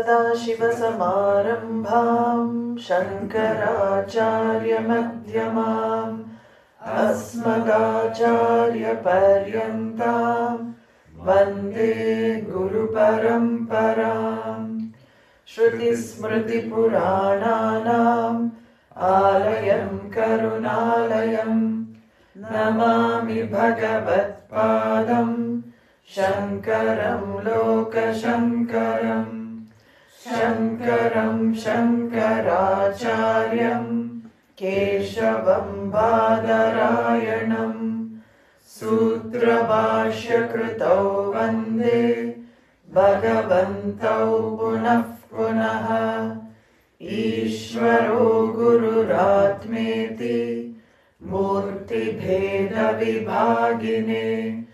Sadashivasamaramabham Shankaracharya-madhyamam Asmadacharya-paryantam Vande Guru-paramparam. Shruti-smriti-purananam Alayam Karunalayam Namami Bhagavat-padam Shankaram Lokashankaram Shankaram Shankaracharyam Keshavam Badarayanam Sutra Bhashya-kritau Vande Bhagavantau Punah Punaha Ishvaro Gururatmeti Murti Bheda Vibhagine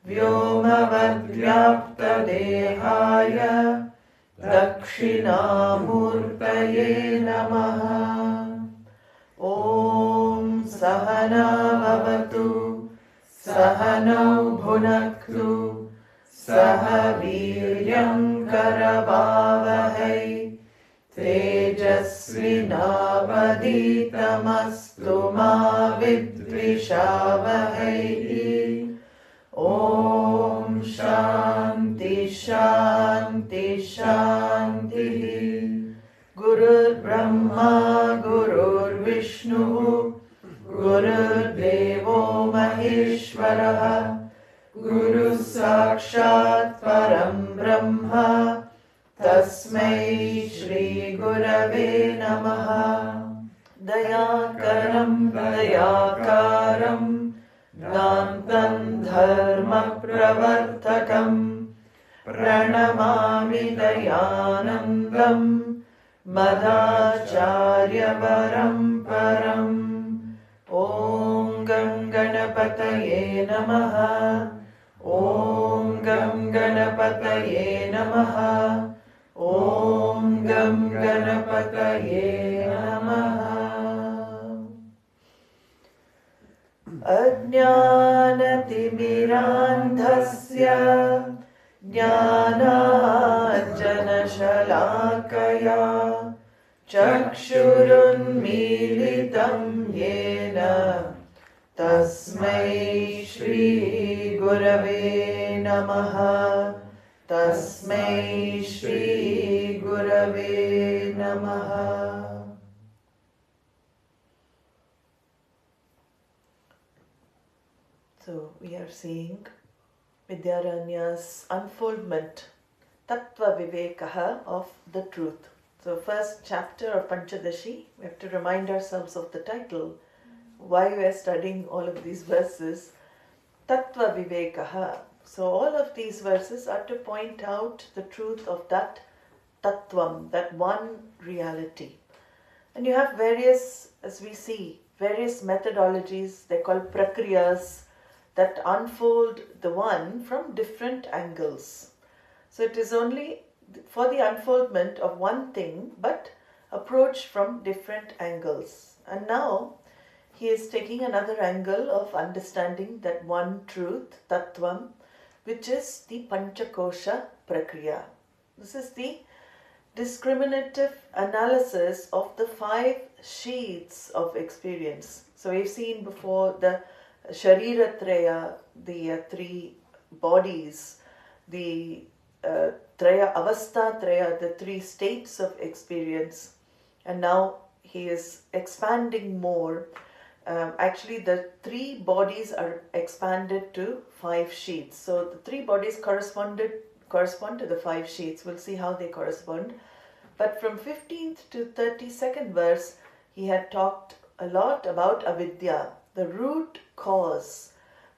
Vyomavad-vyapta Dehaya dakshina murtaye namaha. Om Sahana Bhavatu Sahanau Bhunaktu Saha Viryam Karavavahai Tejasvinavaditamastu ma vidvishavahai. Om Shanti Shanti Shanti. Gurur Brahma Gurur Vishnu Gurur Devo Maheshwara Guru Sakshat Param Brahma Tasmai Shri Gurave Namaha. Dayakaram Dayakaram Dantam Dharma Pravartakam Pranamami Dayanandam Madhacharya Paramparam. Om Gam Ganapataye Namaha. Om Gam Ganapataye Namaha. Om Gam Ganapataye Namaha. Ajnanatimirandhasya Jnananjanashalakaya Chakshurunmilitam yena Tasmai Shri Gurave Namaha. Tasmai Shri Gurave Namaha. So we are seeing Vidyaranya's unfoldment, Tattva-viveka of the truth. So first chapter of Pañcadaśī, we have to remind ourselves of the title, why we are studying all of these verses. Tattva-viveka. So all of these verses are to point out the truth of that tattvam, that one reality. And you have various, as we see, various methodologies, they're called prakriyas, that unfold the one from different angles. So it is only for the unfoldment of one thing, but approached from different angles. And now he is taking another angle of understanding that one truth, tattvam, which is the Pañcakosha prakriya. This is the discriminative analysis of the 5 sheets of experience. So we've seen before the Sharira-traya, the 3 bodies, the Traya Avastha-traya, the 3 states of experience. And now he is expanding more. Actually, the 3 bodies are expanded to 5 sheets. So the 3 bodies correspond to the 5 sheets. We'll see how they correspond. But from 15th to 32nd verse, he had talked a lot about avidya, the root cause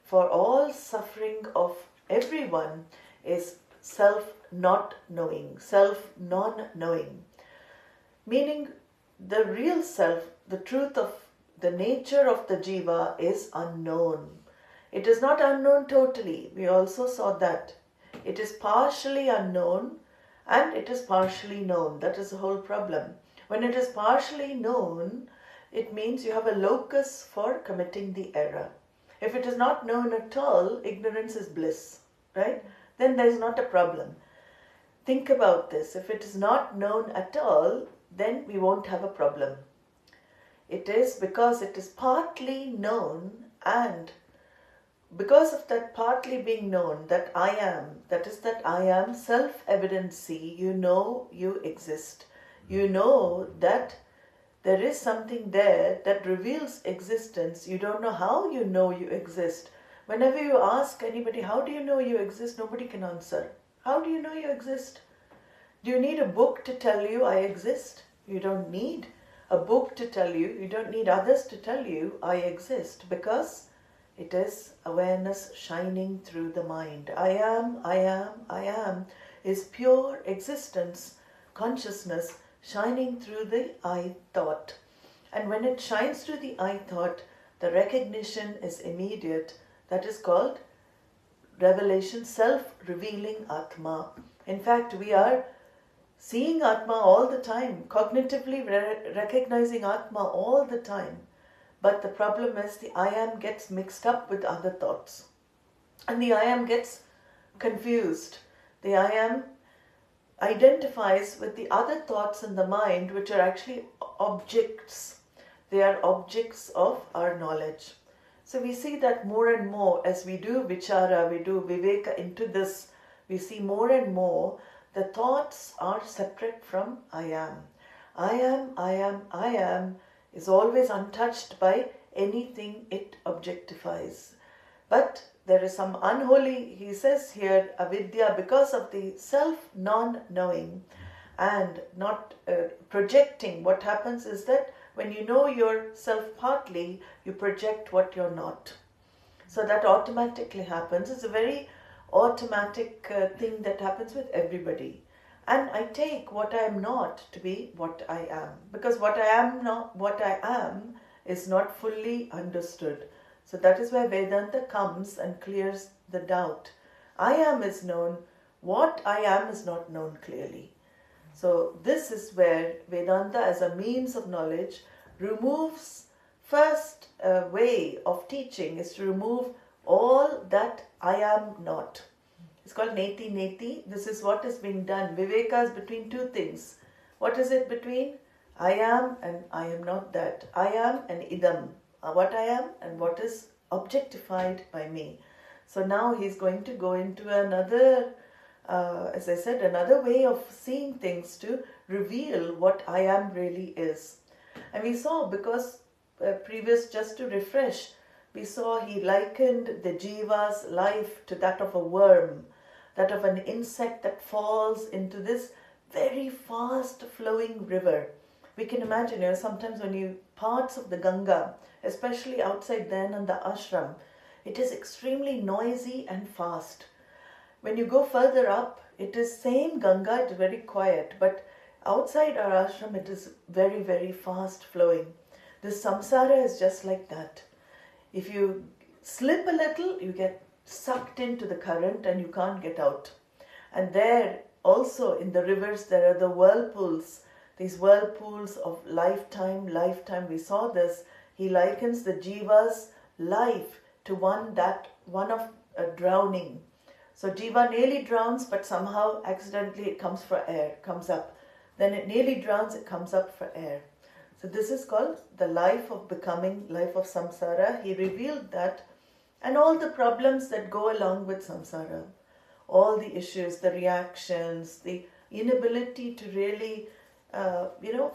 for all suffering of everyone is self-not-knowing, self-non-knowing. Meaning the real self, the truth of the nature of the jiva is unknown. It is not unknown totally. We also saw that. It is partially unknown and it is partially known. That is the whole problem. When it is partially known, it means you have a locus for committing the error. If it is not known at all, ignorance is bliss, right? Then there is not a problem. think about this. If it is not known at all, then we won't have a problem. It is because it is partly known, and because of that partly being known, that I am, that is that I am self-evidency, you know you exist. You know that there is something there that reveals existence. You don't know how you know you exist. Whenever you ask anybody, how do you know you exist? Nobody can answer. How do you know you exist? Do you need a book to tell you I exist? You don't need a book to tell you. You don't need others to tell you I exist, because it is awareness shining through the mind. I am is pure existence, consciousness shining through the I thought. And when it shines through the I thought, the recognition is immediate. That is called revelation, self-revealing Atma. In fact, we are seeing Atma all the time, cognitively recognizing Atma all the time. But the problem is the I am gets mixed up with other thoughts. And the I am gets confused. The I am identifies with the other thoughts in the mind, which are actually objects. They are objects of our knowledge. So we see that more and more as we do vichara, we do viveka into this, we see more and more the thoughts are separate from I am. I am is always untouched by anything it objectifies. But there is some unholy, he says here, avidya, because of the self-non-knowing and not projecting. What happens is that when you know yourself partly, you project what you're not. So that automatically happens. It's a very automatic thing that happens with everybody. And I take what I am not to be what I am. Because what I am not, what I am is not fully understood. So that is where Vedanta comes and clears the doubt. I am is known, what I am is not known clearly. So this is where Vedanta as a means of knowledge removes, first way of teaching is to remove all that I am not. It's called neti neti. This is what is being done. Viveka is between two things. What is it between? I am and I am not that. I am and idam. What I am and what is objectified by me. So now he's going to go into another, as I said, another way of seeing things to reveal what I am really is. And we saw, because just to refresh, we saw he likened the jiva's life to that of a worm, that of an insect that falls into this very fast flowing river. We can imagine, sometimes when you, parts of the Ganga, especially outside then and the ashram, it is extremely noisy and fast. When you go further up, it is same Ganga, it's very quiet, but outside our ashram it is very, very fast flowing. This samsara is just like that. If you slip a little, you get sucked into the current and you can't get out. And there also in the rivers there are the whirlpools, these whirlpools of lifetime. We saw this. He likens the jiva's life to one of drowning. So jiva nearly drowns, but somehow accidentally it comes for air, comes up. Then it nearly drowns, it comes up for air. So this is called the life of becoming, life of samsara. He revealed that, and all the problems that go along with samsara, all the issues, the reactions, the inability to really,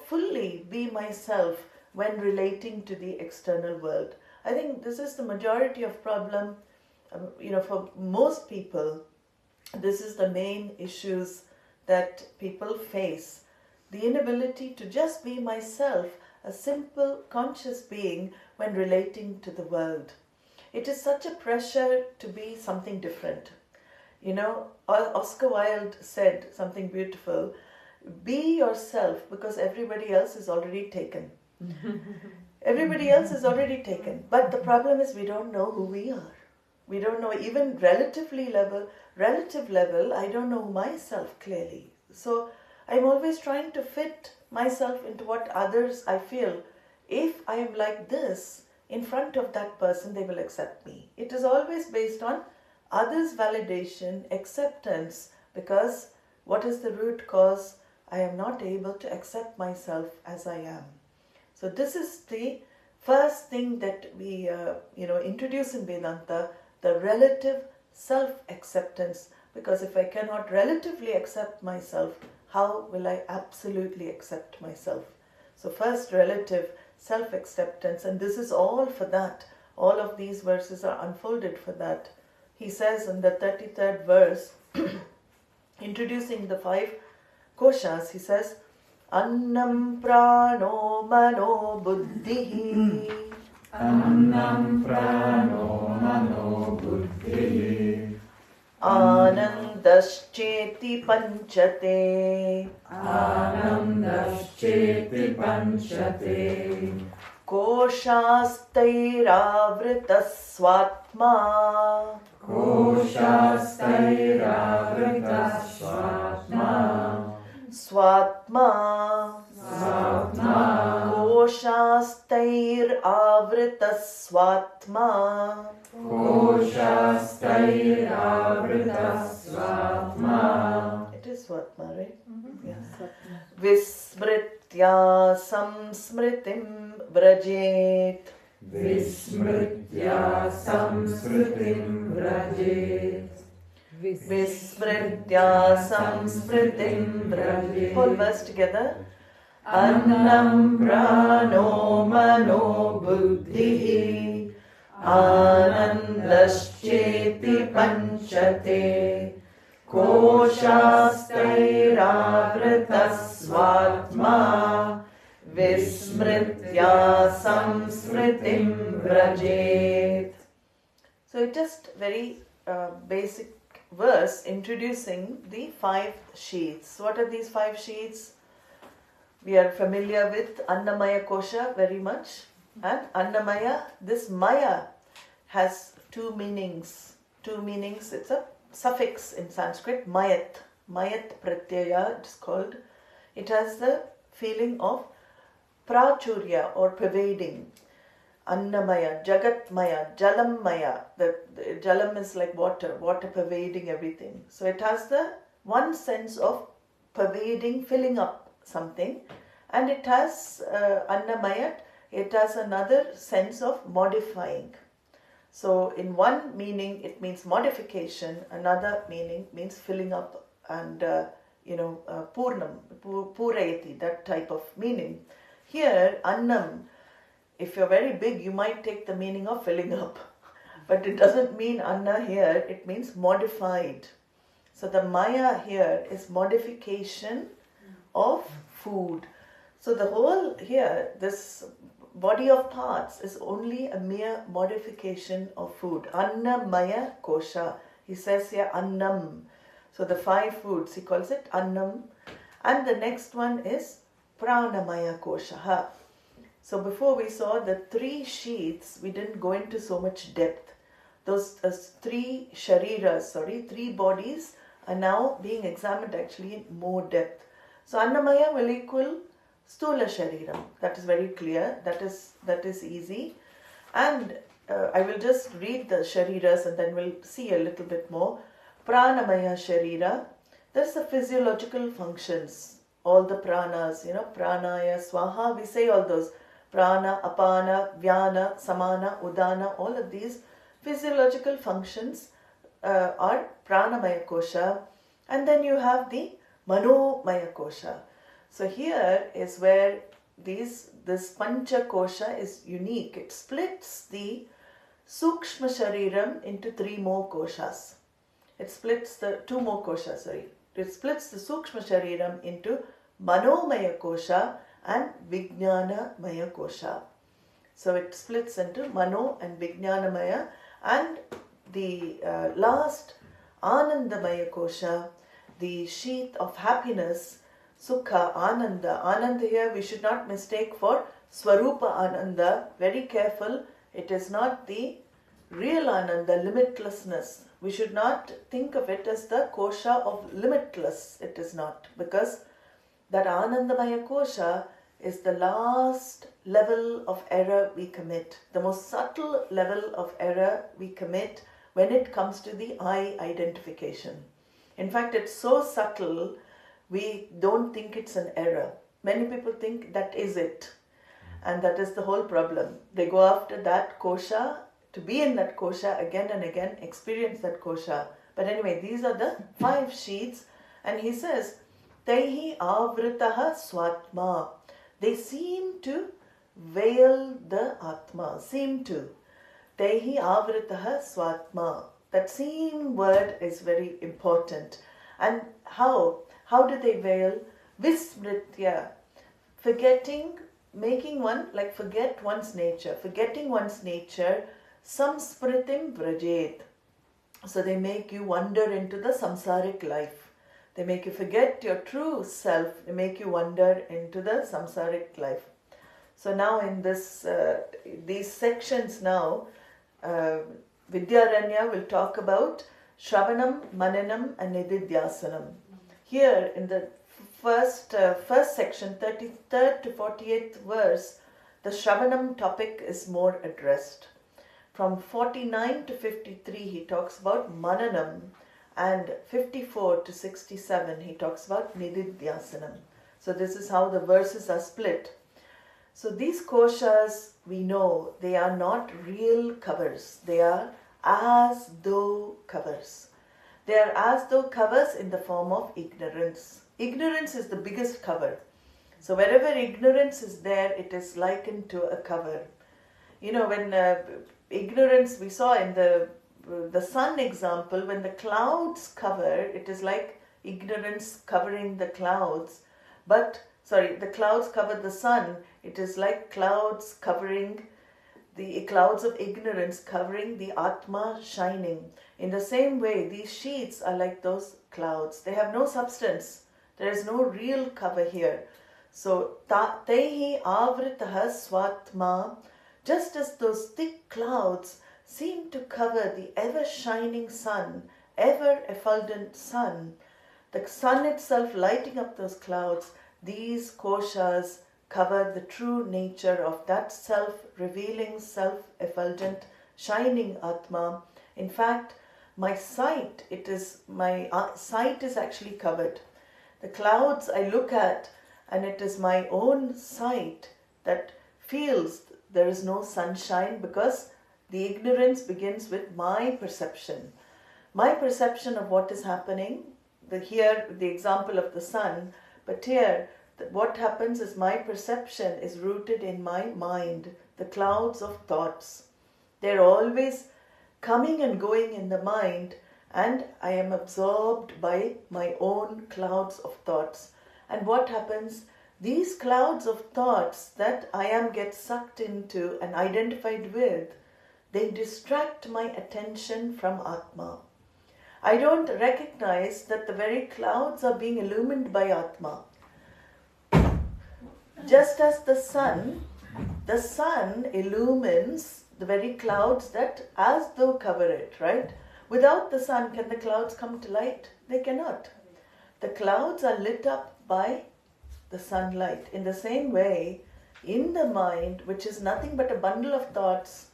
fully be myself when relating to the external world. I think this is the majority of problem, for most people, this is the main issues that people face. The inability to just be myself, a simple conscious being when relating to the world. It is such a pressure to be something different. Oscar Wilde said something beautiful, be yourself because everybody else is already taken. Everybody else is already taken. But the problem is we don't know who we are. We don't know, even relative level, I don't know myself clearly. So I'm always trying to fit myself into what others I feel. If I am like this, in front of that person, they will accept me. It is always based on others' validation, acceptance, because what is the root cause? I am not able to accept myself as I am. So this is the first thing that we introduce in Vedanta, the relative self-acceptance. Because if I cannot relatively accept myself, how will I absolutely accept myself? So first, relative self-acceptance, and this is all for that. All of these verses are unfolded for that. He says in the 33rd verse, introducing the 5 koshas, he says, Annam prano mano buddhihi. Annam prano mano buddhihi. Anandascheti panchate. Anandascheti panchate. Koshastairavrita swatma. Koshastairavrita swatma. Swatma. Swatma. Koshastairavrita swatma. Koshastairavrita swatma. It is swatma, right? Yes. Vismritya samsmritim vrajet. Vismritya samsritim vrajet. Vismritya samsmritim vrajet. Whole verse together. Annam prano mano buddhihi. Anandascheti panchate. Koshastairavrita swatma. Vismritya samsmritim vrajet. So it's just very basic verse introducing the 5 sheaths. What are these 5 sheaths? We are familiar with Annamaya Kosha very much. And Annamaya, this Maya has 2 meanings. 2 meanings, it's a suffix in Sanskrit, Mayat. Mayat Pratyaya, it's called. It has the feeling of Prachurya or pervading. Annamaya, Jagatmaya, Jalammaya. The Jalam is like water pervading everything. So it has the one sense of pervading, filling up something. And it has Annamaya, it has another sense of modifying. So in one meaning it means modification, another meaning means filling up and Purnam, Purayati, that type of meaning. Here, Annam, if you're very big, you might take the meaning of filling up. But it doesn't mean Anna here, it means modified. So the Maya here is modification of food. So the whole here, this body of parts is only a mere modification of food. Annamaya Kosha. He says here Annam. So the 5 foods, he calls it Annam. And the next one is Pranamaya Kosha. So before we saw the 3 sheaths, we didn't go into so much depth. Those 3 shariras, 3 bodies are now being examined actually in more depth. So Annamaya will equal Stula Shariram. That is very clear. That is easy. And I will just read the Shariras and then we'll see a little bit more. Pranamaya Sharira. There's the physiological functions. All the pranas, pranaya, swaha, we say all those. Prana, apana, vyana, samana, udana, all of these physiological functions are pranamaya kosha. And then you have the manomaya kosha. So here is where this pancha kosha is unique. It splits the sukshma shariram into 3 more koshas. It splits the 2 more koshas, It splits the sukshma shariram into manomaya kosha and vijnanamaya kosha. So it splits into mano and vijnanamaya, and the last anandamaya kosha, the sheath of happiness, Sukha, Ananda. Ananda here we should not mistake for Swarupa Ananda. Very careful. It is not the real Ananda, limitlessness. We should not think of it as the kosha of limitless. It is not. Because that Anandamaya kosha is the last level of error we commit. The most subtle level of error we commit when it comes to the I identification. In fact, it's so subtle, we don't think it's an error. Many people think that is it. And that is the whole problem. They go after that kosha, to be in that kosha again and again, experience that kosha. But anyway, these are the 5 sheets. And he says, Taihi avritaha swatma. They seem to veil the Atma. Seem to. Taihi avritaha swatma. That same word is very important. And how? How do they veil? Vismritya. Forgetting, making one, like forget one's nature. Forgetting one's nature. Samspritim vrajet. So they make you wander into the samsaric life. They make you forget your true self. They make you wander into the samsaric life. So now in this, these sections now, Vidyaranya will talk about Shravanam, Mananam and Nididhyasanam. Here in the first section, 33rd to 48th verse, the Shravanam topic is more addressed. From 49 to 53 he talks about Mananam, and 54 to 67 he talks about Nididhyasanam. So this is how the verses are split. So these koshas, we know, they are not real covers. They are as though covers. They are as though covers in the form of ignorance. Ignorance is the biggest cover. So wherever ignorance is there, it is likened to a cover. You know, when ignorance, we saw in the sun example, when the clouds cover, it is like ignorance covering the clouds. But, the clouds cover the sun. It is like clouds covering the clouds of ignorance, covering the Atma shining. In the same way, these sheets are like those clouds. They have no substance. There is no real cover here. So, Tehi avritaha swatma, just as those thick clouds seem to cover the ever-shining sun, ever-effulgent sun, the sun itself lighting up those clouds, these koshas cover the true nature of that self-revealing, self-effulgent, shining Atma. In fact, my sight is actually covered. The clouds I look at, and it is my own sight that feels there is no sunshine, because the ignorance begins with my perception. My perception of what is happening, here the example of the sun, but here what happens is my perception is rooted in my mind, the clouds of thoughts. They're always coming and going in the mind, and I am absorbed by my own clouds of thoughts. And what happens? These clouds of thoughts that I get sucked into and identified with, they distract my attention from Atma. I don't recognize that the very clouds are being illumined by Atma. Just as the sun illumines the very clouds that as though cover it, right? Without the sun, can the clouds come to light? They cannot. The clouds are lit up by the sunlight. In the same way, in the mind, which is nothing but a bundle of thoughts,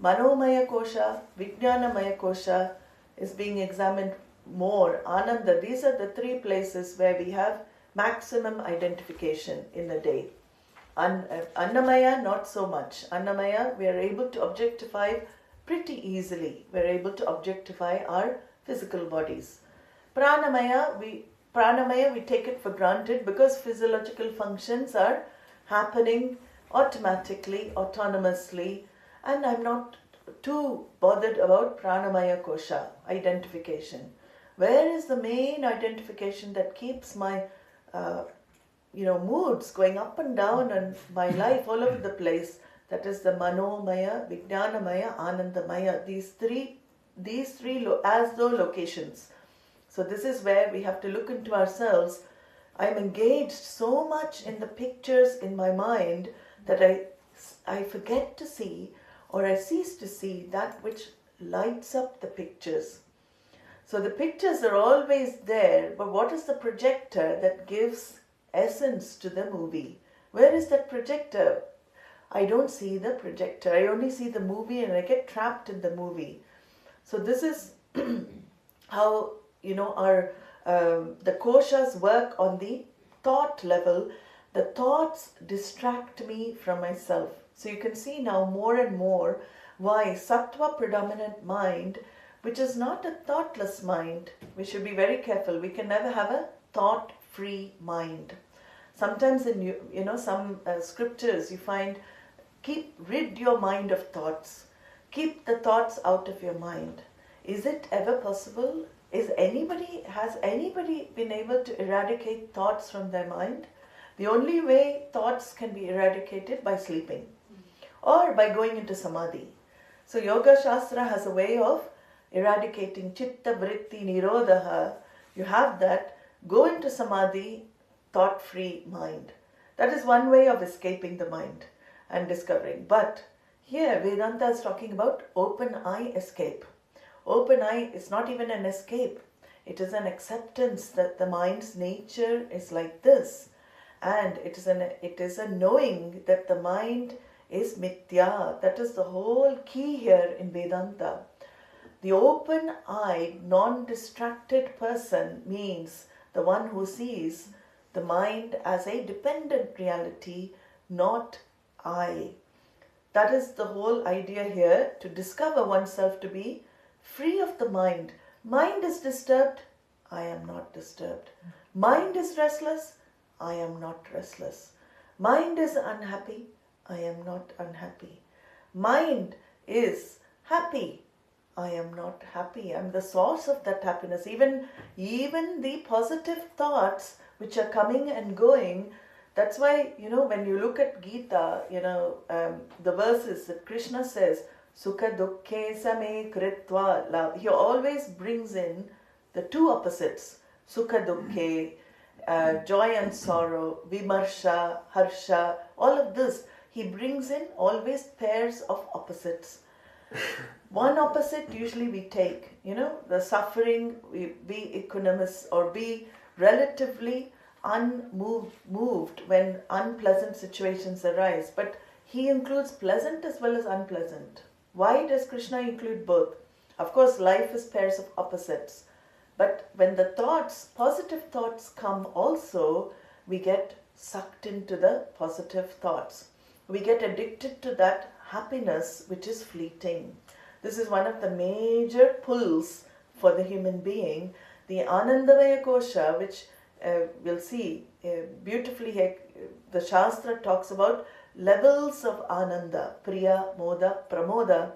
Manomaya Kosha, Vijnanamaya Kosha is being examined more. Ananda, these are the 3 places where we have maximum identification in the day. Annamaya, not so much. Annamaya, we are able to objectify pretty easily. We are able to objectify our physical bodies. Pranamaya, we take it for granted because physiological functions are happening automatically, autonomously, and I'm not too bothered about Pranamaya Kosha, identification. Where is the main identification that keeps my moods going up and down and my life all over the place? That is the Manomaya, Vijnanamaya, Anandamaya, these three as though locations. So this is where we have to look into ourselves. I'm engaged so much in the pictures in my mind that I forget to see, or I cease to see that which lights up the pictures. So the pictures are always there, but what is the projector that gives essence to the movie? Where is that projector? I don't see the projector. I only see the movie and I get trapped in the movie. So this is how, our the koshas work on the thought level. The thoughts distract me from myself. So you can see now more and more why sattva predominant mind, which is not a thoughtless mind, we should be very careful. We can never have a thought-free mind. Sometimes in some scriptures you find, rid your mind of thoughts. Keep the thoughts out of your mind. Is it ever possible? Has anybody been able to eradicate thoughts from their mind? The only way thoughts can be eradicated by sleeping or by going into samadhi. So Yoga Shastra has a way of eradicating chitta vritti nirodha. You have that. Go into samadhi, thought-free mind. That is one way of escaping the mind and discovering. But here Vedanta is talking about open eye escape. Open eye is not even an escape. It is an acceptance that the mind's nature is like this. And it is a knowing that the mind is mithya. That is the whole key here in Vedanta. The open-eyed, non-distracted person means the one who sees the mind as a dependent reality, not I. That is the whole idea here, to discover oneself to be free of the mind. Mind is disturbed, I am not disturbed. Mind is restless, I am not restless. Mind is unhappy, I am not unhappy. Mind is happy, I am not happy. I am the source of that happiness. Even the positive thoughts which are coming and going, that's why, when you look at Gita, the verses that Krishna says, Sukha dukkhe same kritva, he always brings in the two opposites. Sukha dukkhe, joy and sorrow, vimarsha, harsha, all of this. He brings in always pairs of opposites. One opposite usually we take, the suffering, be equanimous or be relatively unmoved when unpleasant situations arise. But he includes pleasant as well as unpleasant. Why does Krishna include both? Of course, life is pairs of opposites. But when the positive thoughts come also, we get sucked into the positive thoughts. We get addicted to that happiness which is fleeting. This is one of the major pulls for the human being. The Anandamaya Kosha, which we'll see beautifully here, the Shastra talks about levels of Ananda, Priya, Moda, Pramoda.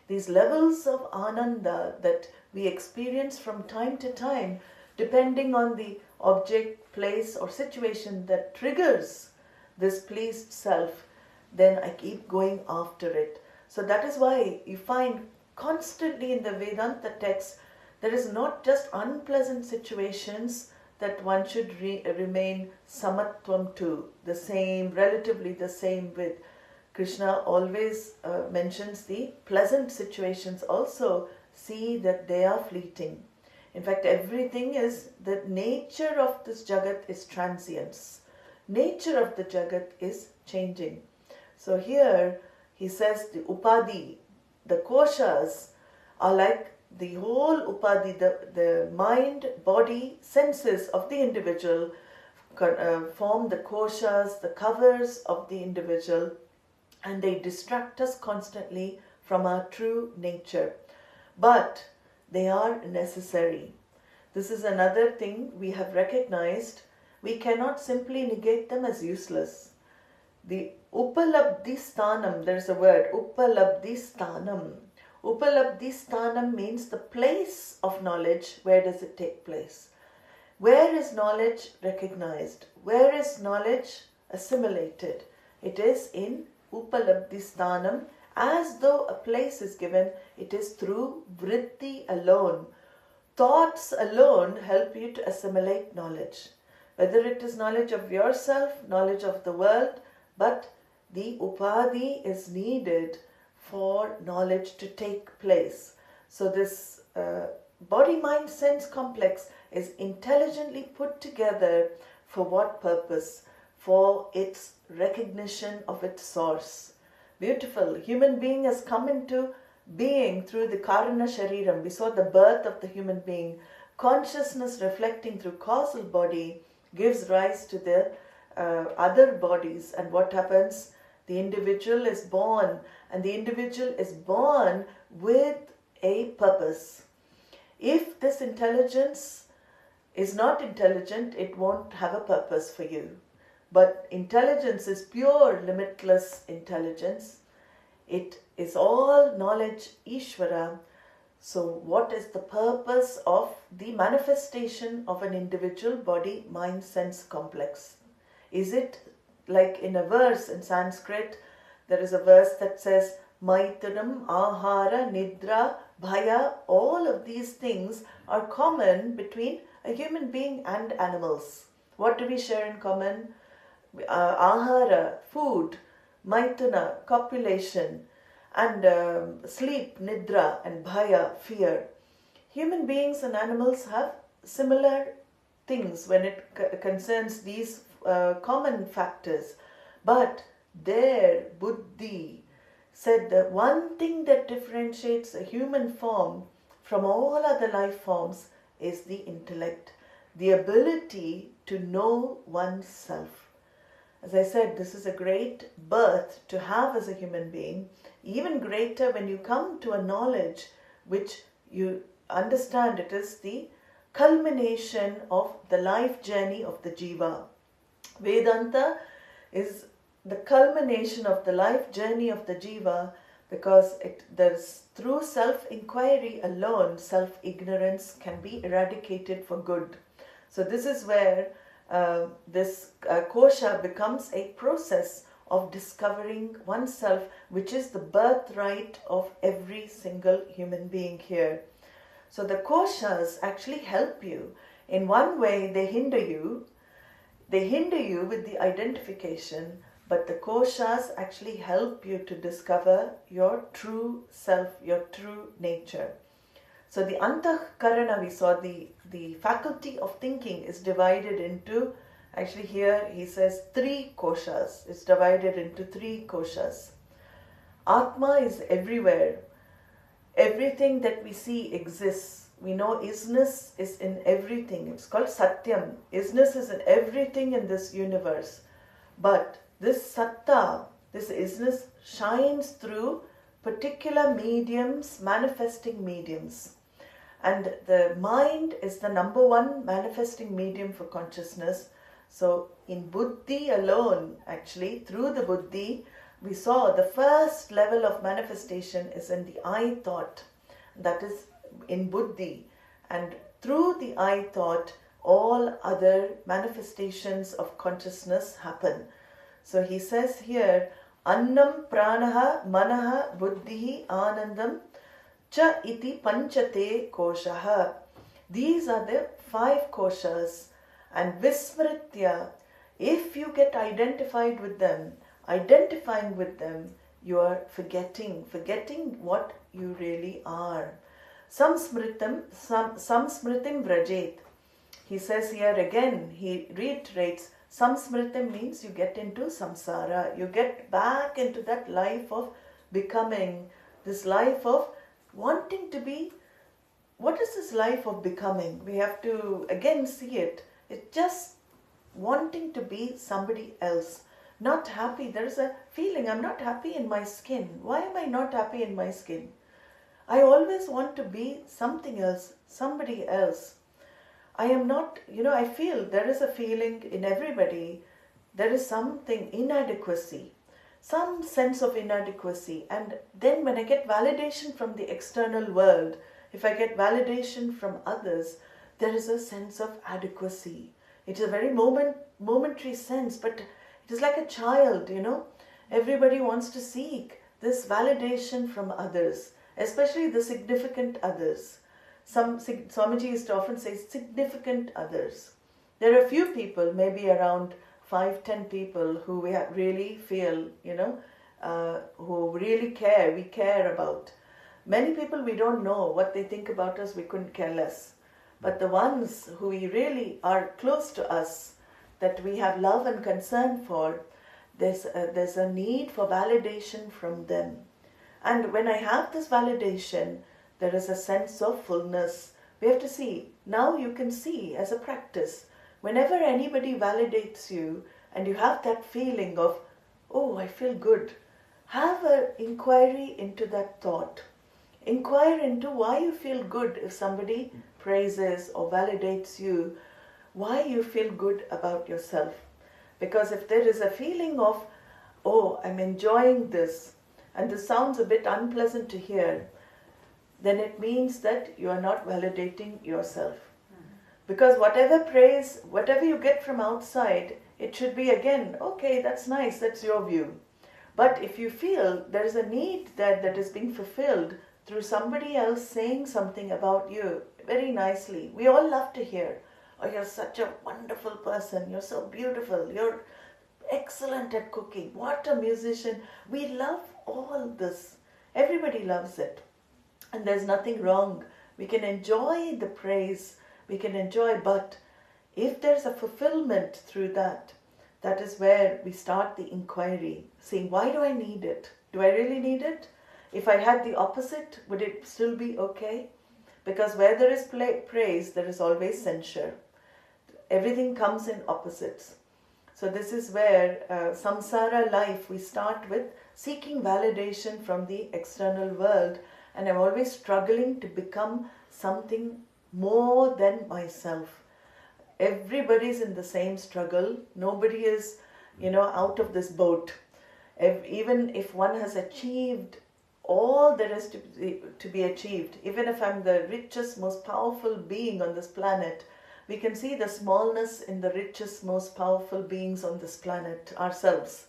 These levels of Ananda that we experience from time to time, depending on the object, place or situation that triggers this pleased self, then I keep going after it. So that is why you find constantly in the Vedanta text, there is not just unpleasant situations that one should remain samatvam to, relatively the same with. Krishna always mentions the pleasant situations also, see that they are fleeting. In fact, everything is, the nature of this jagat is transience. Nature of the jagat is changing. So here he says the upadhi, the koshas are like the whole upadhi, the mind, body, senses of the individual form the koshas, the covers of the individual, and they distract us constantly from our true nature. But they are necessary. This is another thing we have recognized. We cannot simply negate them as useless. The upalabdhi sthanam, there's a word, upalabdhi sthanam. Upalabdhi sthanam means the place of knowledge. Where does it take place? Where is knowledge recognized? Where is knowledge assimilated? It is in upalabdhi sthanam. As though a place is given, it is through vritti alone. Thoughts alone help you to assimilate knowledge. Whether it is knowledge of yourself, knowledge of the world, but the upadhi is needed for knowledge to take place. So this body-mind-sense complex is intelligently put together for what purpose? For its recognition of its source. Beautiful. Human being has come into being through the karana shariram. We saw the birth of the human being consciousness reflecting through causal body gives rise to the other bodies. And what happens? The individual is born, and the individual is born with a purpose. If this intelligence is not intelligent, it won't have a purpose for you. But intelligence is pure, limitless intelligence. It is all knowledge, Ishvara. So what is the purpose of the manifestation of an individual body, mind, sense complex? Is it like in a verse in Sanskrit, there is a verse that says, Maitunam, Ahara, Nidra, Bhaya, all of these things are common between a human being and animals. What do we share in common? Ahara, food, Maituna, copulation, and sleep, Nidra, and Bhaya, fear. Human beings and animals have similar things when it concerns these common factors. But their buddhi said that one thing that differentiates a human form from all other life forms is the intellect, the ability to know oneself. As I said, this is a great birth to have as a human being, even greater when you come to a knowledge which you understand it is the culmination of the life journey of the jiva. Vedānta is the culmination of the life journey of the jiva, because there's through self-inquiry alone, self-ignorance can be eradicated for good. So this is where this kosha becomes a process of discovering oneself, which is the birthright of every single human being here. So the koshas actually help you. In one way, they hinder you. They hinder you with the identification, but the koshas actually help you to discover your true self, your true nature. So the antahkarana, we saw the faculty of thinking is divided into, actually here he says 3 koshas. It's divided into 3 koshas. Atma is everywhere. Everything that we see exists. We know isness is in everything. It's called satyam. Isness is in everything in this universe. But this satta, this isness, shines through particular mediums, manifesting mediums. And the mind is the number 1 manifesting medium for consciousness. So in buddhi alone, actually, through the buddhi, we saw the first level of manifestation is in the I thought. That is in buddhi. And through the I thought, all other manifestations of consciousness happen. So he says here, Annam pranaha manaha buddhihi anandam cha iti panchate koshaha. These are the 5 koshas. And vismritya, if you get identified with them, identifying with them, you are forgetting what you really are. Samsmritim vrajet. He says here again, he reiterates, samsmritim means you get into samsara. You get back into that life of becoming, this life of wanting to be. What is this life of becoming? We have to again see it. It's just wanting to be somebody else. Not happy. There is a feeling, I'm not happy in my skin. Why am I not happy in my skin? I always want to be something else, somebody else. I am not, I feel there is a feeling in everybody, there is something, inadequacy, some sense of inadequacy. And then when I get validation from the external world, if I get validation from others, there is a sense of adequacy. It's a very momentary sense, but it is like a child, Everybody wants to seek this validation from others, especially the significant others. Swamiji used to often say significant others. There are a few people, maybe around 5-10 people who we really feel, who really care, we care about. Many people we don't know what they think about us, we couldn't care less. But the ones who we really are close to us, that we have love and concern for, there's a need for validation from them. And when I have this validation, there is a sense of fullness, We have to see. Now you can see as a practice, whenever anybody validates you and you have that feeling of, oh, I feel good, have an inquiry into that thought. Inquire into why you feel good if somebody praises or validates you, why you feel good about yourself. Because if there is a feeling of, oh, I'm enjoying this, and this sounds a bit unpleasant to hear, then it means that you are not validating yourself. Because whatever praise, whatever you get from outside, it should be again, okay, that's nice, that's your view. But if you feel there is a need that is being fulfilled through somebody else saying something about you very nicely, we all love to hear, oh, you're such a wonderful person, you're so beautiful, you're excellent at cooking, what a musician. We love all this. Everybody loves it. And there's nothing wrong. We can enjoy the praise, we can enjoy, but if there's a fulfillment through that, that is where we start the inquiry, saying, why do I need it? Do I really need it? If I had the opposite, would it still be okay? Because where there is praise, there is always censure. Everything comes in opposites. So this is where samsara life, we start with seeking validation from the external world, and I'm always struggling to become something more than myself. Everybody's in the same struggle. Nobody is, out of this boat. Even if one has achieved all there is to be achieved, even if I'm the richest, most powerful being on this planet, we can see the smallness in the richest, most powerful beings on this planet, ourselves.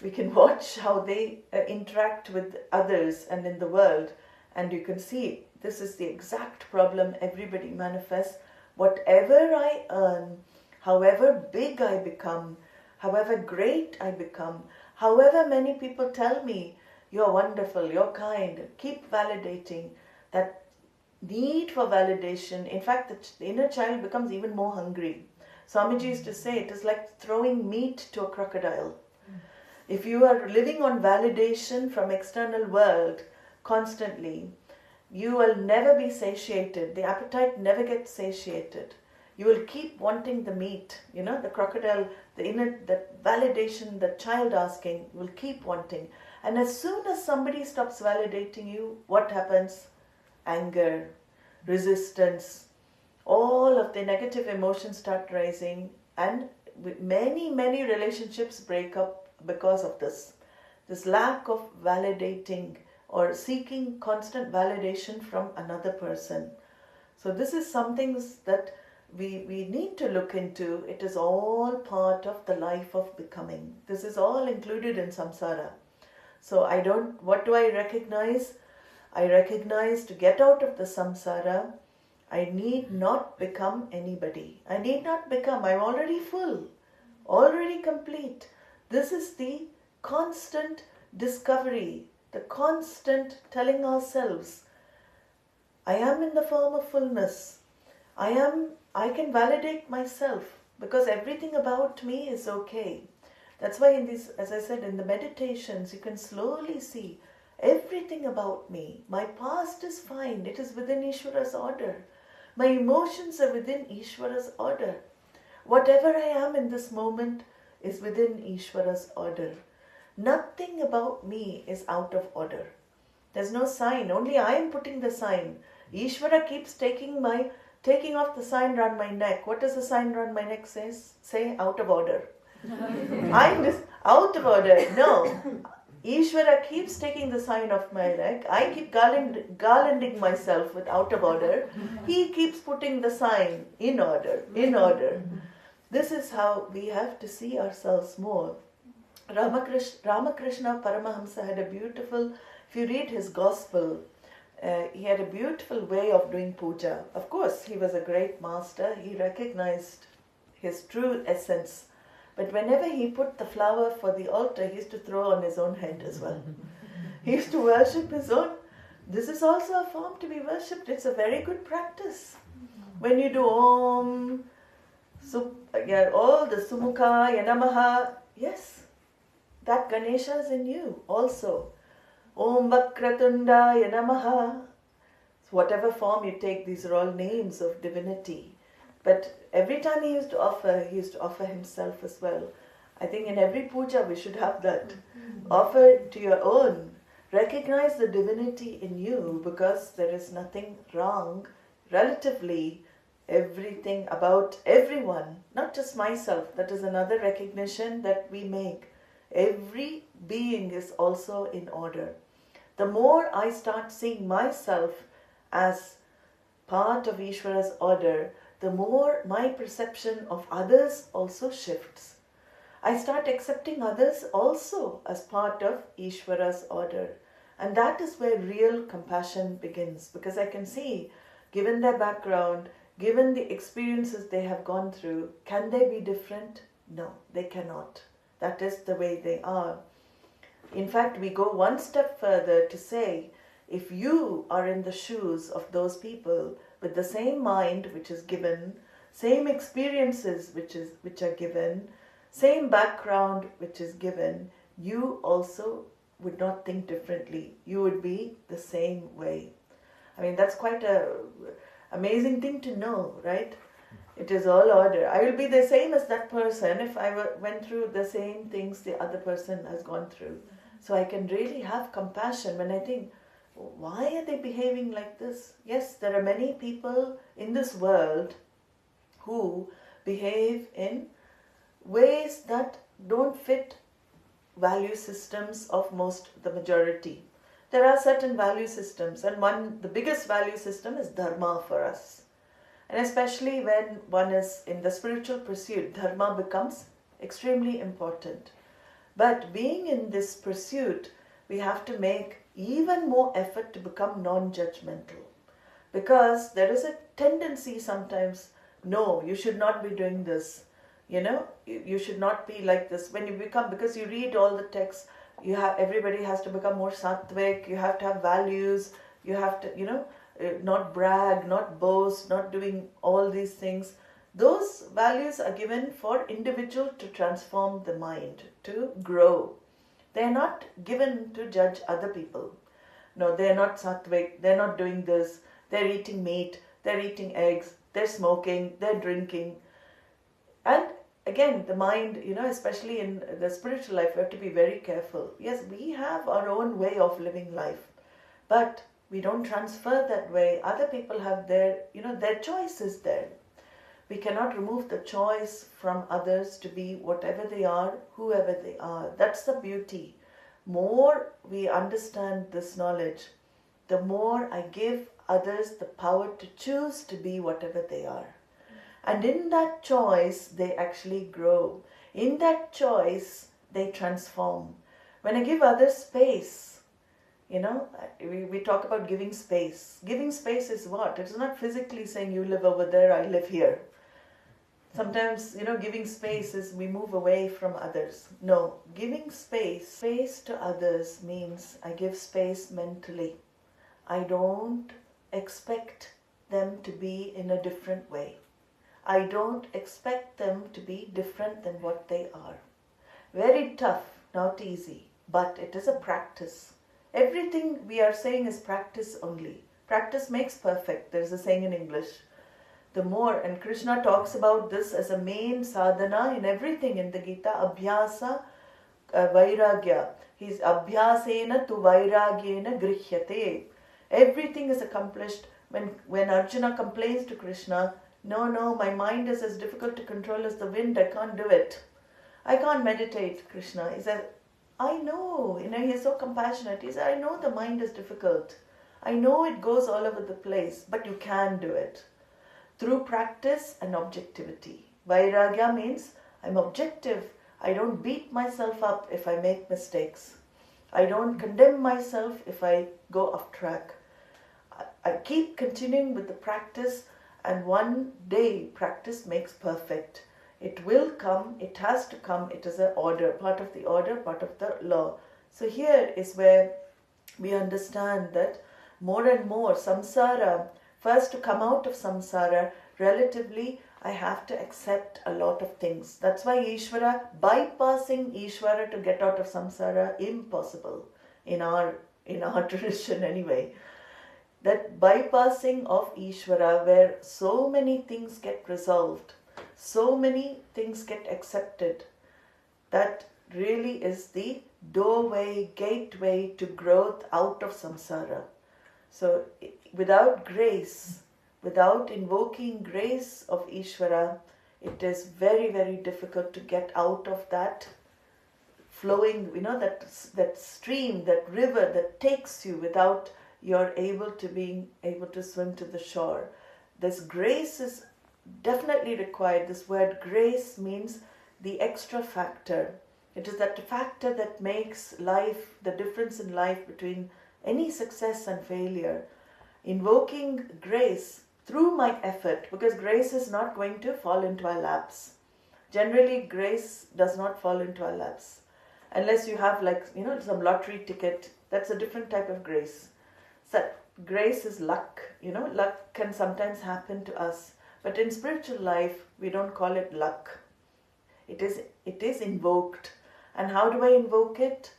We can watch how they interact with others and in the world, and you can see this is the exact problem everybody manifests. Whatever I earn, however big I become, however great I become, however many people tell me, you're wonderful, you're kind, keep validating, that need for validation. In fact, the inner child becomes even more hungry. Swamiji used to say it is like throwing meat to a crocodile. If you are living on validation from external world constantly, you will never be satiated. The appetite never gets satiated. You will keep wanting the meat. The crocodile, the validation, the child asking, will keep wanting. And as soon as somebody stops validating you, what happens? Anger, resistance, all of the negative emotions start rising, and many relationships break up because of this lack of validating or seeking constant validation from another person. So this is something that we need to look into. It is all part of the life of becoming. This is all included in samsara. So what do I recognize? I recognize to get out of the samsara, I need not become anybody. I need not become. I'm already full, already complete. This is the constant discovery, the constant telling ourselves, I am in the form of fullness. I can validate myself because everything about me is okay. That's why in these, as I said, in the meditations, you can slowly see everything about me. My past is fine. It is within Ishvara's order. My emotions are within Ishvara's order. Whatever I am in this moment is within Ishvara's order. Nothing about me is out of order. There's no sign. Only I am putting the sign. Ishvara keeps taking off the sign around my neck. What does the sign around my neck say? Out of order. I'm just out of order. No. Ishvara keeps taking the sign off my neck. I keep garlanding myself with out of order. He keeps putting the sign in order, in order. This is how we have to see ourselves more. Ramakrishna Paramahamsa had a beautiful, if you read his gospel, he had a beautiful way of doing puja. Of course, he was a great master. He recognized his true essence. But whenever he put the flower for the altar, he used to throw on his own head as well. He used to worship his own. This is also a form to be worshipped. It's a very good practice. When you do Om, all the Sumukha, Yanamaha, yes, that Ganesha is in you also. Om Vakratunda Yanamaha. whatever form you take, these are all names of divinity. But every time he used to offer himself as well. I think in every puja we should have that. Offer to your own. Recognize the divinity in you, because there is nothing wrong, relatively, everything about everyone, not just myself. That is another recognition that we make. Every being is also in order. The more I start seeing myself as part of Ishvara's order, the more my perception of others also shifts. I start accepting others also as part of Ishvara's order. And that is where real compassion begins, because I can see, given their background, given the experiences they have gone through, can they be different? No, they cannot. That is the way they are. In fact, we go one step further to say, if you are in the shoes of those people with the same mind which is given, same experiences which are given, same background which is given, you also would not think differently. You would be the same way. I mean, that's quite an amazing thing to know, right? It is all order. I will be the same as that person if I went through the same things the other person has gone through. So I can really have compassion when I think, why are they behaving like this? Yes, there are many people in this world who behave in ways that don't fit value systems of the majority. There are certain value systems, and the biggest value system is dharma for us. And especially when one is in the spiritual pursuit, dharma becomes extremely important. But being in this pursuit, we have to make even more effort to become non-judgmental. Because there is a tendency sometimes, no, you should not be doing this. You should not be like this. When you become, because you read all the texts, everybody has to become more sattvic, you have to have values, you have to, not brag, not boast, not doing all these things. Those values are given for individual to transform the mind, to grow. They are not given to judge other people. No, they are not sattvic, they are not doing this, they are eating meat, they are eating eggs, they are smoking, they are drinking. And again, the mind, especially in the spiritual life, we have to be very careful. Yes, we have our own way of living life, but we don't transfer that way. Other people have their choice is there. We cannot remove the choice from others to be whatever they are, whoever they are. That's the beauty. More we understand this knowledge, the more I give others the power to choose to be whatever they are. And in that choice, they actually grow. In that choice, they transform. When I give others space, we talk about giving space. Giving space is what? It's not physically saying you live over there, I live here. Sometimes, giving space is we move away from others. No, giving space to others means I give space mentally. I don't expect them to be in a different way. I don't expect them to be different than what they are. Very tough, not easy, but it is a practice. Everything we are saying is practice only. Practice makes perfect. There's a saying in English. The more, and Krishna talks about this as a main sadhana in everything in the Gita, abhyasa vairagya. He's abhyasena tu vairagyena grihyate. Everything is accomplished when Arjuna complains to Krishna, no, my mind is as difficult to control as the wind, I can't do it. I can't meditate, Krishna. He said, I know, he is so compassionate. He said, I know the mind is difficult. I know it goes all over the place, but you can do it. Through practice and objectivity. Vairagya means I'm objective. I don't beat myself up if I make mistakes. I don't condemn myself if I go off track. I keep continuing with the practice, and one day practice makes perfect. It will come, it has to come, it is an order, part of the order, part of the law. So here is where we understand that more and more samsara, first to come out of samsara, relatively I have to accept a lot of things. That's why Ishvara, bypassing Ishvara to get out of samsara, impossible in our tradition anyway. that bypassing of Ishvara, where so many things get resolved, so many things get accepted, that really is the doorway, gateway to growth out of samsara. So without grace, without invoking grace of Ishvara, it is very, very difficult to get out of that flowing, that stream, that river that takes you without you're being able to swim to the shore. This grace is definitely required. This word grace means the extra factor. It is that factor that makes life, the difference in life between any success and failure. Invoking grace through my effort, because grace is not going to fall into our laps. Generally, grace does not fall into our laps. Unless you have some lottery ticket, that's a different type of grace. So grace is luck. Luck can sometimes happen to us. But in spiritual life, we don't call it luck. It is invoked. And how do I invoke it?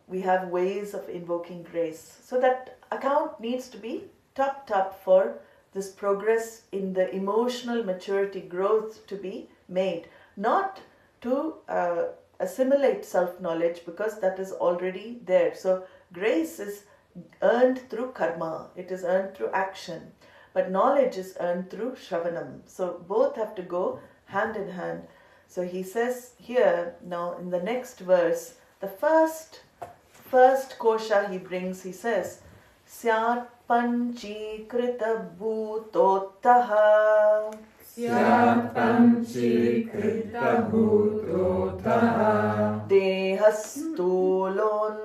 We have ways of invoking grace. So that account needs to be topped up for this progress in the emotional maturity growth to be made. Not to assimilate self-knowledge, because that is already there. So grace is earned through karma. It is earned through action. But knowledge is earned through shravanam. So both have to go hand in hand. So he says here, now in the next verse, the first kosha he brings, he says, Syat panchikrita bhutottaha. Syat panchikrita bhutottaha. Dehastulon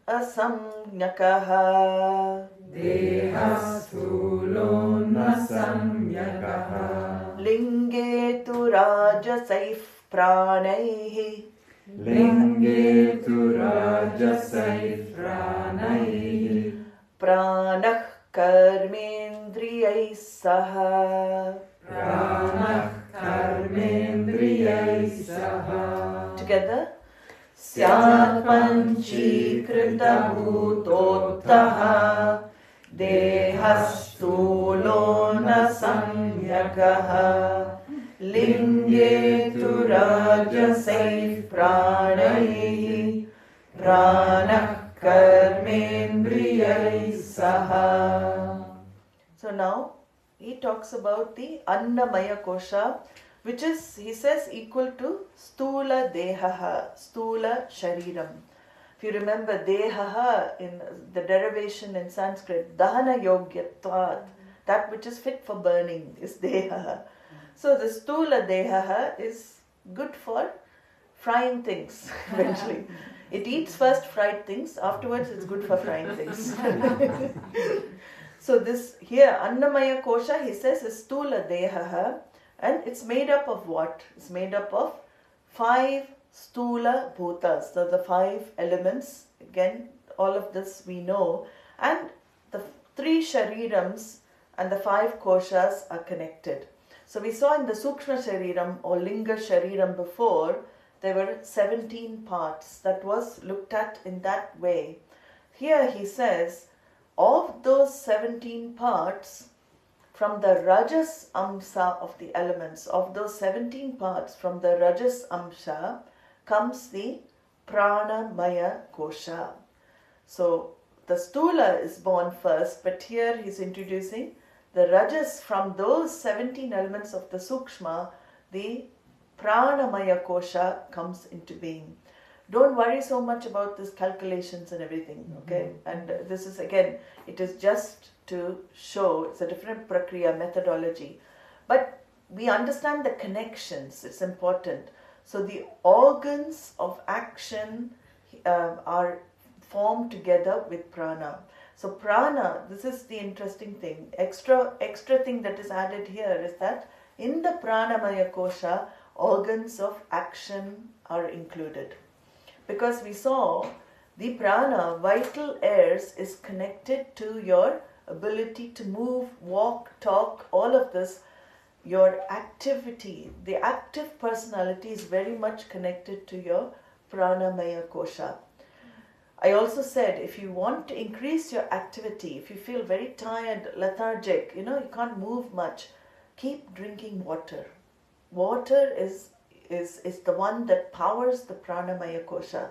asamnyakaha. Dehastulon asamnyakaha. Linge tu rajasaif pranaihi. Linge tu rajasaif pranaihi. Pranah karmendriyai saha. Pranah karmendriyai saha. Together. Syat panchikrita bhutottaha. Dehastulona samyakaha. Linge tu rajasaif pranaihi. Pranah karmendriyai saha. So now he talks about the annamaya kosha, which is, he says, equal to stula dehaha, stula shariram. If you remember, dehaha in the derivation in Sanskrit, dahana yogyatvat, that which is fit for burning is dehaha. So the stula dehaha is good for frying things eventually. It eats first fried things, afterwards it's good for frying things. So this here, annamaya kosha, he says, is stula dehaha. And it's made up of what? It's made up of 5 stula bhutas. So the 5 elements, again, all of this we know. And the 3 sharirams and the 5 koshas are connected. So we saw in the sukshma shariram or linga shariram before, there were 17 parts. That was looked at in that way. Here he says, of those 17 parts, from the rajas amsa of the elements, of those 17 parts, from the rajas amsa comes the pranamaya kosha. So the stula is born first, but here he's introducing the rajas. From those 17 elements of the sukshma, the pranamaya kosha comes into being. Don't worry so much about this calculations and everything, okay? And this is, again, it is just to show, it's a different prakriya methodology. But we understand the connections, it's important. So the organs of action are formed together with prana. So prana, this is the interesting thing. Extra thing that is added here is that in the pranamaya kosha, organs of action are included. Because we saw the prana, vital airs, is connected to your ability to move, walk, talk, all of this, your activity. The active personality is very much connected to your pranamaya kosha. I also said, if you want to increase your activity, if you feel very tired, lethargic, you can't move much, keep drinking water. Water is the one that powers the pranamaya kosha.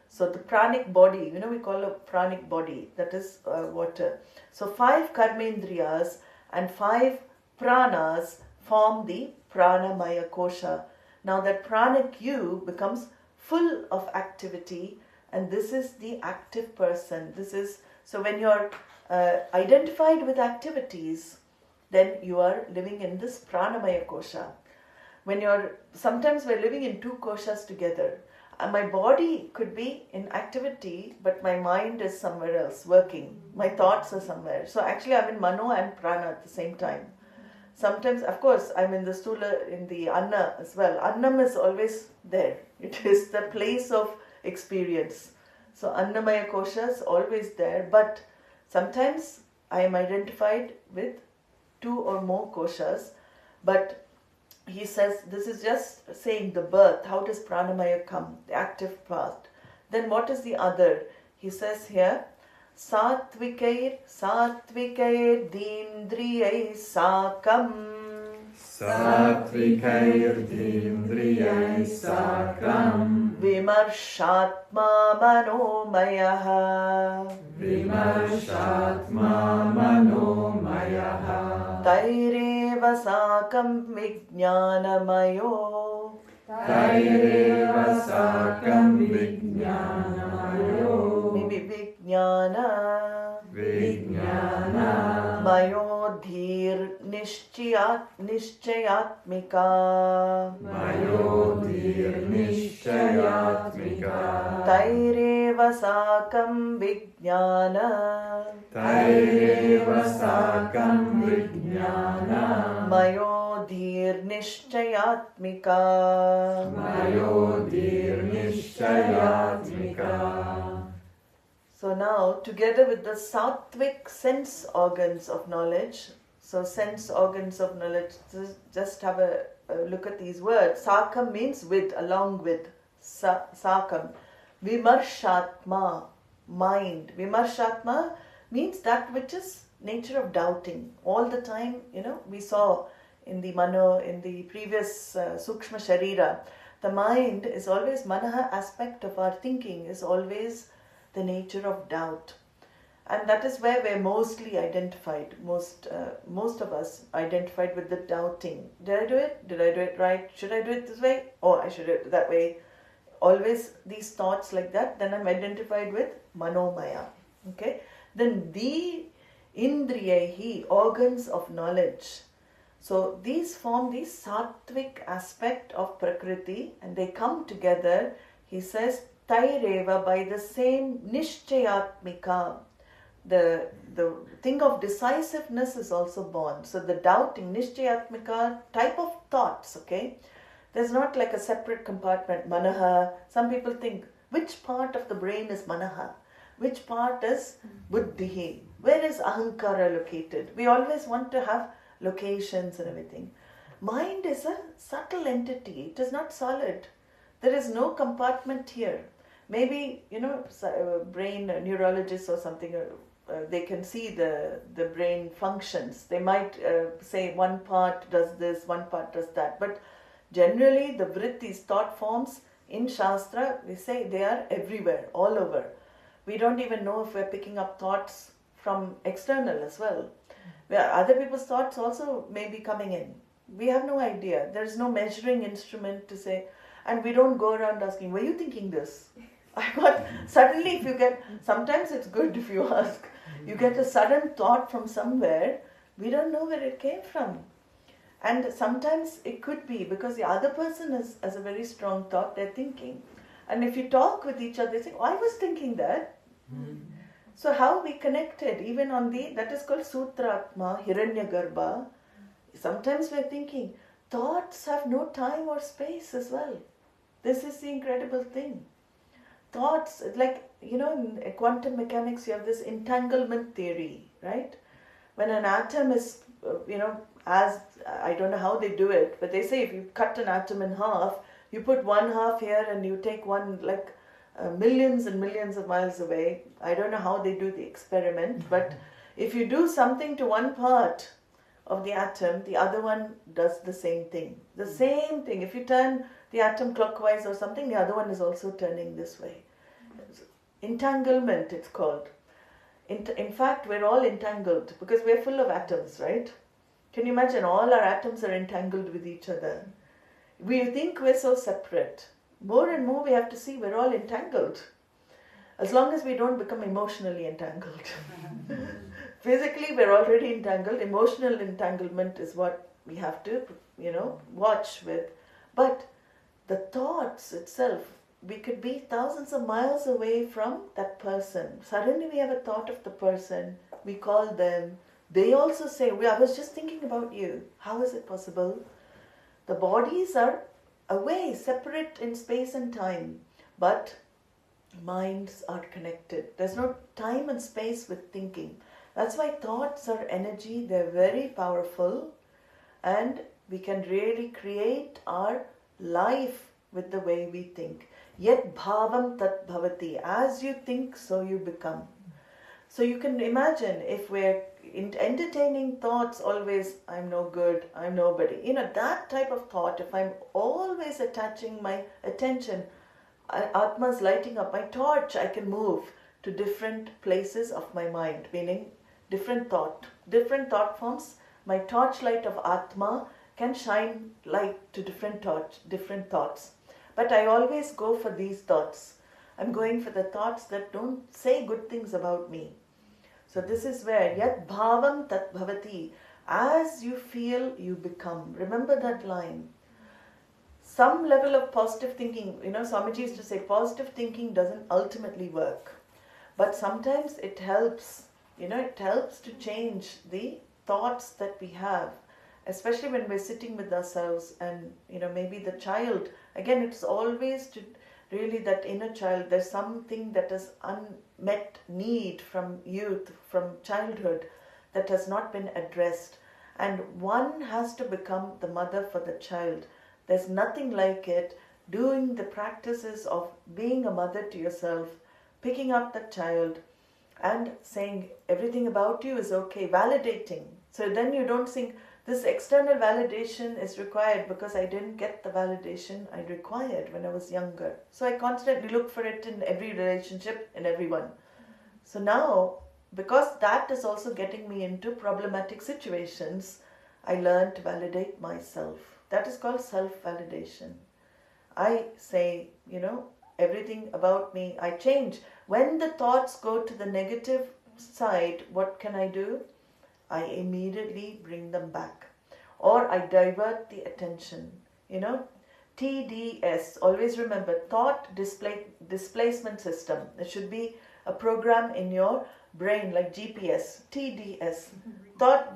So the pranic body, we call a pranic body, that is water. So 5 karmendriyas and 5 pranas form the pranamaya kosha. Now that pranic you becomes full of activity, and this is the active person. So when you're identified with activities, then you are living in this pranamaya kosha. Sometimes we're living in 2 koshas together. My body could be in activity, but my mind is somewhere else working. My thoughts are somewhere. So actually I'm in mano and prana at the same time. Sometimes, of course, I'm in the stula, in the anna as well. Annam is always there. It is the place of experience. So annamaya kosha is always there, but sometimes I am identified with 2 or more koshas. But he says this is just saying the birth. How does pranamaya come? The active part. Then what is the other? He says here, Satvikair dindriyai sakam. Satvikair dindriyai sakam. Vimarshatma manomayaha. Vimarshatma manomayaha. Taireva sakam vijnanamayo. Taireva sakam vijnanamayo. Maybe vijnana. Vijnana. Mayodhir nishchayatmika. Mayodhir nishchayatmika. Taireva sakam vijnana. Taireva sakam vijnana. Mayodhir nishchayatmika. Mayodhir nishchayatmika. So now, together with the sattvic sense organs of knowledge, so sense organs of knowledge, just have a look at these words. Sakam means with, along with. Sakam. Vimarshatma, mind. Vimarshatma means that which is nature of doubting. All the time, we saw in the mano, in the previous sukshma sharira, the mind is always, manaha aspect of our thinking is always the nature of doubt. And that is where we're mostly identified. Most of us identified with the doubting. Did I do it? Did I do it right? Should I do it this way? Oh, I should do it that way. Always these thoughts like that. Then I'm identified with manomaya. Okay? Then the indriyahi, organs of knowledge. So these form the sattvic aspect of prakriti, and they come together. He says, Taireva, by the same nishchayatmika. The thing of decisiveness is also born. So the doubting, nishchayatmika, type of thoughts, okay? There's not like a separate compartment, manaha. Some people think, which part of the brain is manaha? Which part is buddhihi? Where is ahankara located? We always want to have locations and everything. Mind is a subtle entity. It is not solid. There is no compartment here. Maybe, brain neurologists or something, they can see the brain functions. They might say one part does this, one part does that. But generally, the vrittis, thought forms in Shastra, we say they are everywhere, all over. We don't even know if we're picking up thoughts from external as well. Where other people's thoughts also may be coming in. We have no idea. There's no measuring instrument to say, and we don't go around asking, were you thinking this? Suddenly if you get, sometimes it's good if you ask, you get a sudden thought from somewhere, we don't know where it came from. And sometimes it could be because the other person has a very strong thought, they're thinking. And if you talk with each other, they say, oh, I was thinking that. So how we connected, even on that is called Sutratma, Hiranyagarbha. Sometimes we're thinking, thoughts have no time or space as well. This is the incredible thing. Thoughts, like, in quantum mechanics, you have this entanglement theory, right? When an atom is, as, I don't know how they do it, but they say if you cut an atom in half, you put one half here and you take one, like millions and millions of miles away. I don't know how they do the experiment, but if you do something to one part of the atom, the other one does the same thing. The same thing. If you turn the atom clockwise or something, the other one is also turning this way. Entanglement, it's called. In fact, we're all entangled because we're full of atoms, right? Can you imagine? All our atoms are entangled with each other. We think we're so separate. More and more we have to see we're all entangled. As long as we don't become emotionally entangled. Physically, we're already entangled. Emotional entanglement is what we have to, watch with. But the thoughts itself, we could be thousands of miles away from that person. Suddenly we have a thought of the person. We call them. They also say, I was just thinking about you. How is it possible? The bodies are away, separate in space and time. But minds are connected. There's no time and space with thinking. That's why thoughts are energy. They're very powerful. And we can really create our life with the way we think. Yet bhavam tat bhavati. As you think, so you become. So you can imagine if we're entertaining thoughts always, I'm no good, I'm nobody. That type of thought, if I'm always attaching my attention, Atma's lighting up my torch, I can move to different places of my mind, meaning different thought forms. My torchlight of Atma can shine light to different thoughts. But I always go for these thoughts. I'm going for the thoughts that don't say good things about me. So this is where yat bhavam tat bhavati. As you feel, you become. Remember that line. Some level of positive thinking, Swamiji used to say positive thinking doesn't ultimately work. But sometimes it helps, it helps to change the thoughts that we have. Especially when we're sitting with ourselves and, maybe the child. Again, it's always to really that inner child. There's something that is unmet need from youth, from childhood, that has not been addressed. And one has to become the mother for the child. There's nothing like it. Doing the practices of being a mother to yourself, picking up the child and saying everything about you is okay, validating. So then you don't think this external validation is required because I didn't get the validation I required when I was younger. So I constantly look for it in every relationship, in everyone. So now, because that is also getting me into problematic situations, I learn to validate myself. That is called self-validation. I say, everything about me, I change. When the thoughts go to the negative side, what can I do? I immediately bring them back. Or I divert the attention. TDS, always remember, thought displacement system. It should be a program in your brain like GPS, TDS, thought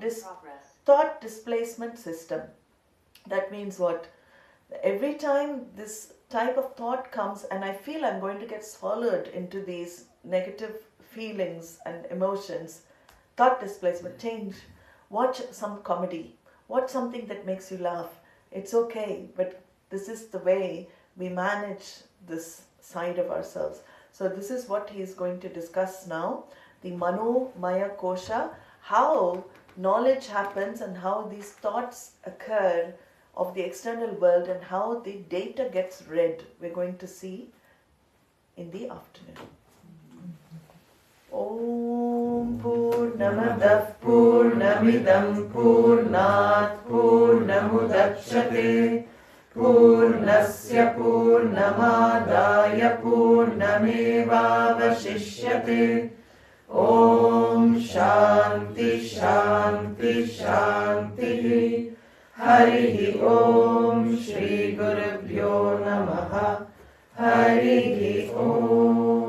displacement system. That means what? Every time this type of thought comes and I feel I'm going to get swallowed into these negative feelings and emotions, thought displacement, change. Watch some comedy. Watch something that makes you laugh. It's okay, but this is the way we manage this side of ourselves. So this is what he is going to discuss now. The Mano Maya Kosha, how knowledge happens and how these thoughts occur of the external world and how the data gets read. We're going to see in the afternoon. Om Purnamadah Purnamidam Purnat Purnamudachyate Purnasya Purnamadaya Purnamevavashishyate. Om Shanti Shanti Shanti. Harihi Om Shri Gurubhyo Namaha. Harihi Om.